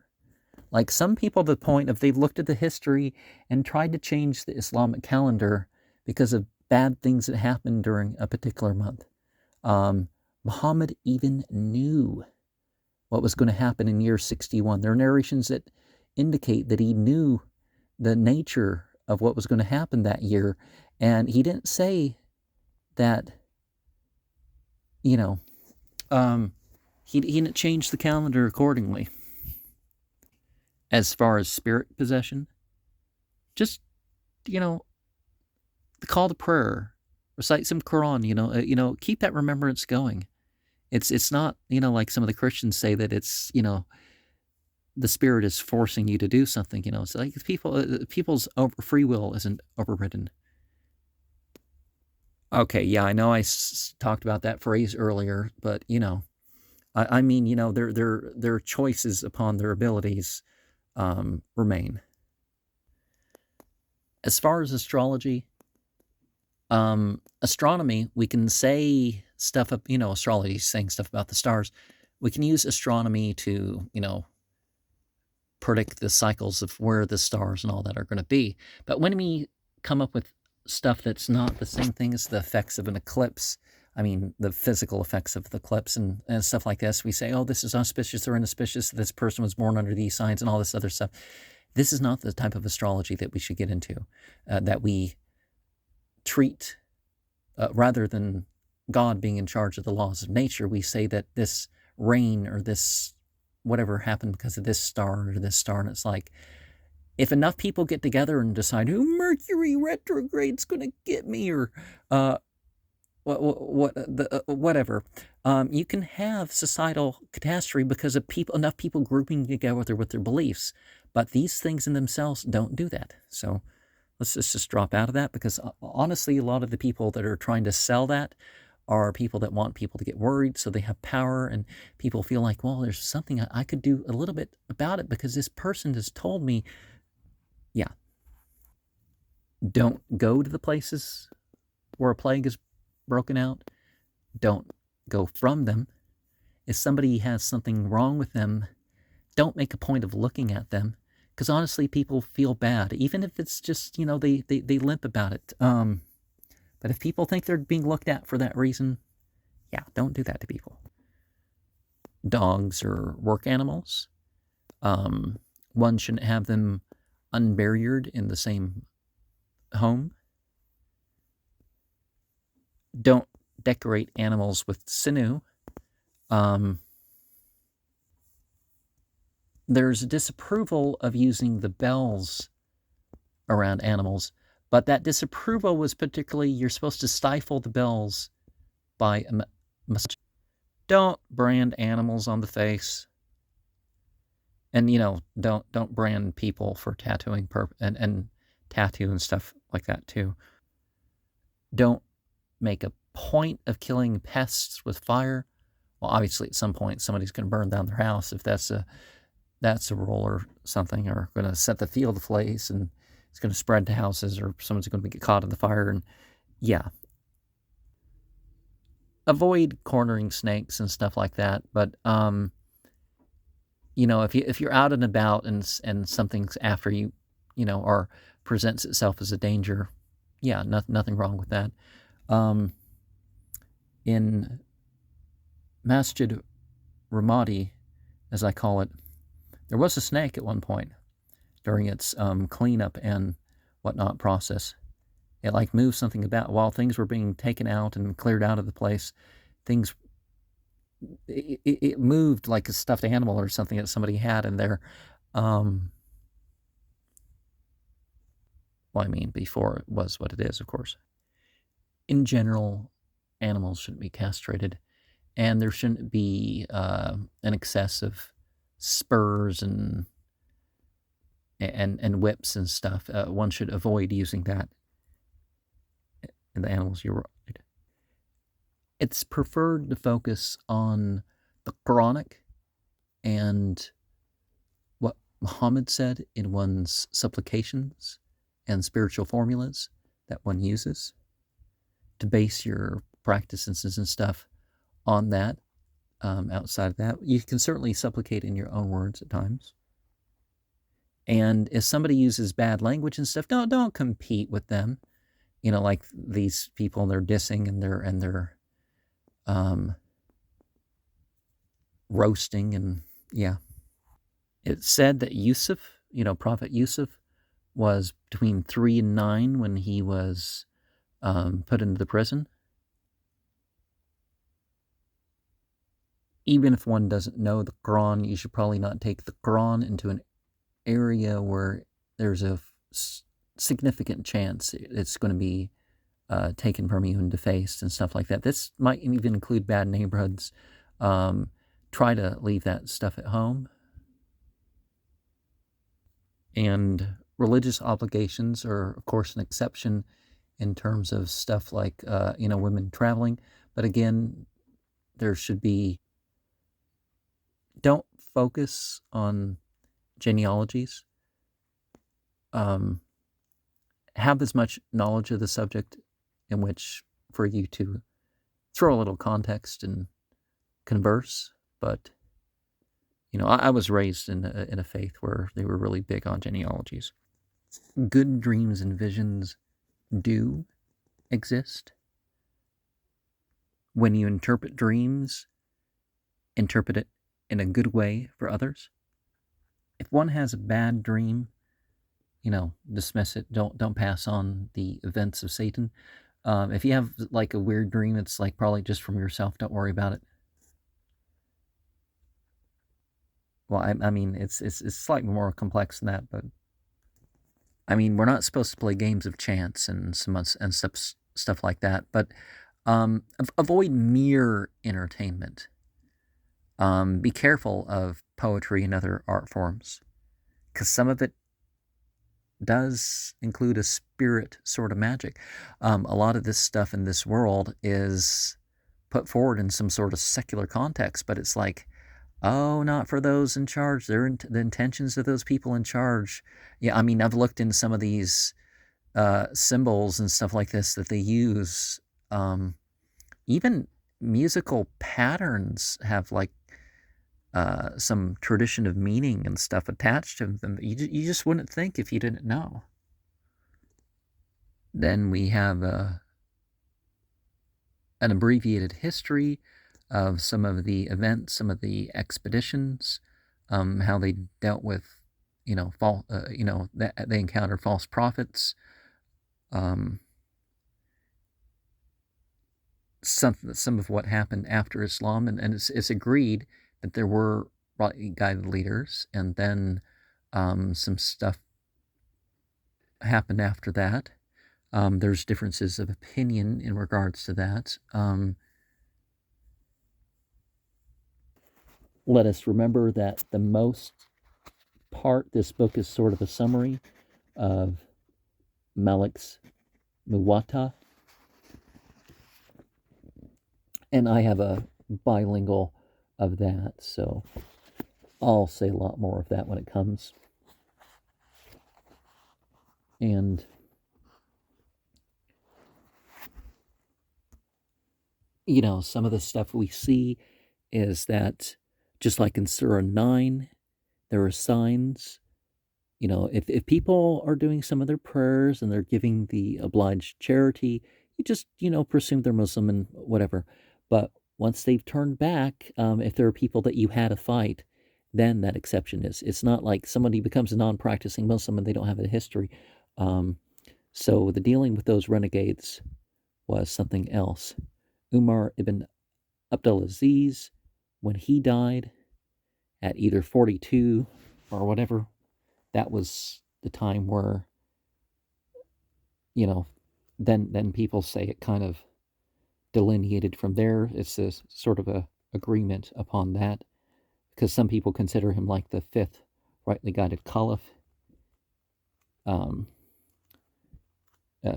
Like some people, the point of they've looked at the history and tried to change the Islamic calendar because of bad things that happened during a particular month. Muhammad even knew what was going to happen in year 61. There are narrations that indicate that he knew the nature of what was going to happen that year, and he didn't say that, he didn't change the calendar accordingly. As far as spirit possession, just, the call to prayer, recite some Quran, keep that remembrance going. It's not, like some of the Christians say that it's, the spirit is forcing you to do something, it's like people's free will isn't overridden. Okay, yeah, I know I talked about that phrase earlier, but, I mean, their choices upon their abilities remain. As far as astrology, astronomy, we can say stuff up, astrology is saying stuff about the stars. We can use astronomy to, predict the cycles of where the stars and all that are going to be. But when we come up with stuff that's not the same thing as the effects of an eclipse, I mean, the physical effects of the eclipse and stuff like this, we say, oh, this is auspicious or inauspicious, this person was born under these signs and all this other stuff. This is not the type of astrology that we should get into, that we treat, rather than God being in charge of the laws of nature, we say that this rain or this whatever happened because of this star or this star, and it's like, if enough people get together and decide, oh, Mercury retrograde's going to get me, or whatever, you can have societal catastrophe because of enough people grouping together with their beliefs. But these things in themselves don't do that. So let's just drop out of that, because honestly, a lot of the people that are trying to sell that are people that want people to get worried, so they have power, and people feel like, well, there's something I could do a little bit about it because this person has told me. Yeah. Don't go to the places where a plague is broken out. Don't go from them. If somebody has something wrong with them, don't make a point of looking at them, because honestly, people feel bad, even if it's just, they limp about it. But if people think they're being looked at for that reason, yeah, don't do that to people. Dogs or work animals, one shouldn't have them unbarriered in the same home. don't decorate animals with sinew. There's a disapproval of using the bells around animals, but that disapproval was particularly, you're supposed to stifle the bells by a massage. Don't brand animals on the face. And, don't brand people for tattooing and tattoo and stuff like that too. Don't make a point of killing pests with fire. Well, obviously at some point somebody's going to burn down their house if that's a rule or something, or going to set the field aflames and it's going to spread to houses, or someone's going to get caught in the fire. And yeah, avoid cornering snakes and stuff like that. But if you're out and about and something's after you, or presents itself as a danger, yeah, nothing wrong with that. In Masjid Ramadi, as I call it, there was a snake at one point during its cleanup and whatnot process. It moved something about while things were being taken out and cleared out of the place. It moved like a stuffed animal or something that somebody had in there. Before it was what it is, of course. In general, animals shouldn't be castrated, and there shouldn't be an excess of spurs and whips and stuff. One should avoid using that in the animals you ride. It's preferred to focus on the Quranic and what Muhammad said in one's supplications and spiritual formulas that one uses, to base your practices and stuff on that. Outside of that, you can certainly supplicate in your own words at times. And if somebody uses bad language and stuff, don't compete with them. Like these people, they're dissing and they're roasting, and yeah. It's said that Yusuf, Prophet Yusuf, was between 3 and 9 when he was put into the prison. Even if one doesn't know the Quran, you should probably not take the Quran into an area where there's a significant chance it's going to be taken from you and defaced and stuff like that. This might even include bad neighborhoods. Try to leave that stuff at home. And religious obligations are, of course, an exception in terms of stuff like, women traveling. But again, there should be, don't focus on genealogies. Have as much knowledge of the subject in which for you to throw a little context and converse. But, I was raised in a faith where they were really big on genealogies. Good dreams and visions do exist. When you interpret dreams, interpret it in a good way for others. If one has a bad dream, dismiss it. Don't pass on the events of Satan. If you have like a weird dream, it's like probably just from yourself. Don't worry about it. Well, it's slightly more complex than that, but we're not supposed to play games of chance and stuff like that. But avoid mere entertainment. Be careful of poetry and other art forms, because some of it does include a spirit sort of magic. A lot of this stuff in this world is put forward in some sort of secular context, but it's like, oh, not for those in charge. The intentions of those people in charge. Yeah, I've looked into some of these symbols and stuff like this that they use. Even musical patterns have like some tradition of meaning and stuff attached to them. You just wouldn't think if you didn't know. Then we have an abbreviated history of some of the events, some of the expeditions, how they dealt with, they encountered false prophets. some of what happened after Islam, and it's agreed that there were rightly guided leaders, and then some stuff happened after that. There's differences of opinion in regards to that. Let us remember that the most part, this book is sort of a summary of Malik's Muwatta, and I have a bilingual of that, so I'll say a lot more of that when it comes. And you know, some of the stuff we see is that just like in Surah 9, there are signs. You know, if people are doing some of their prayers and they're giving the obliged charity, you just, you know, presume they're Muslim and whatever. But once they've turned back, if there are people that you had to fight, then that exception is. It's not like somebody becomes a non-practicing Muslim and they don't have a history. So the dealing with those renegades was something else. Umar ibn Abdulaziz, when he died at either 42 or whatever, that was the time where, you know, then people say it kind of delineated from there. It's a sort of a agreement upon that, because some people consider him like the fifth rightly guided caliph,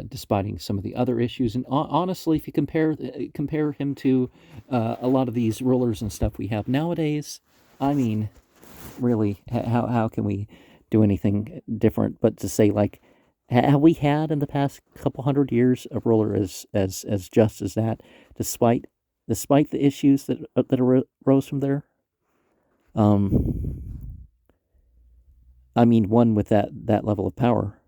despite some of the other issues. And honestly, if you compare him to a lot of these rulers and stuff we have nowadays, I mean, really, how can we do anything different but to say, like, have we had in the past couple hundred years a ruler as just as that, despite the issues that arose from there? I mean, one with that level of power.